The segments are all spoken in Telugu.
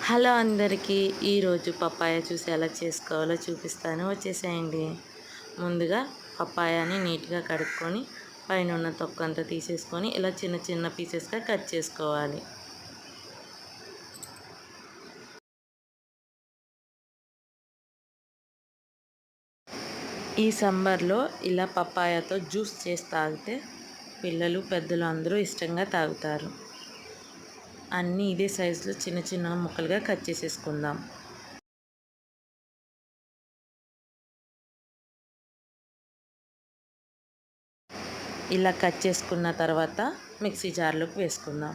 హలో అందరికీ ఈరోజు పప్పాయ జ్యూస్ ఎలా చేసుకోవాలో చూపిస్తాను, వచ్చేసేయండి. ముందుగా పప్పాయాని నీట్గా కడుక్కొని పైన ఉన్న తొక్క అంతా తీసేసుకొని ఇలా చిన్న చిన్న పీసెస్గా కట్ చేసుకోవాలి. ఈ సమ్మర్లో ఇలా పప్పాయతో జ్యూస్ చేసి తాగితే పిల్లలు పెద్దలు అందరూ ఇష్టంగా తాగుతారు. అన్నీ ఇదే సైజులో చిన్న చిన్న ముక్కలుగా కట్ చేసేసుకుందాం. ఇలా కట్ చేసుకున్న తర్వాత మిక్సీ జార్లోకి వేసుకుందాం.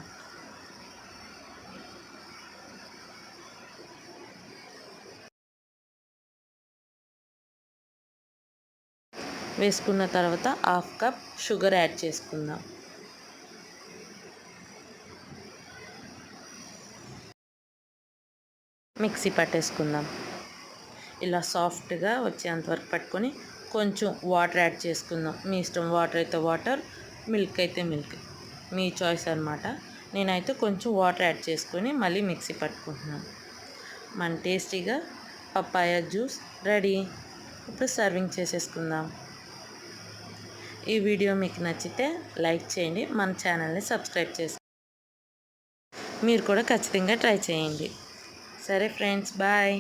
వేసుకున్న తర్వాత హాఫ్ కప్ షుగర్ యాడ్ చేసుకుందాం. మిక్సీ పట్టేసుకుందాం. ఇలా సాఫ్ట్గా వచ్చేంతవరకు పట్టుకొని కొంచెం వాటర్ యాడ్ చేసుకుందాం. మీ ఇష్టం, వాటర్ అయితే వాటర్, మిల్క్ అయితే మిల్క్, మీ చాయిస్ అనమాట. నేనైతే కొంచెం వాటర్ యాడ్ చేసుకొని మళ్ళీ మిక్సీ పట్టుకుంటున్నాను. మన టేస్టీగా పప్పాయ జ్యూస్ రెడీ. ఇప్పుడు సర్వింగ్ చేసేసుకుందాం. ఈ వీడియో మీకు నచ్చితే లైక్ చేయండి, మన ఛానల్ని సబ్స్క్రైబ్ చేసుకోండి. మీరు కూడా ఖచ్చితంగా ట్రై చేయండి. సరే ఫ్రెండ్స్, బాయ్.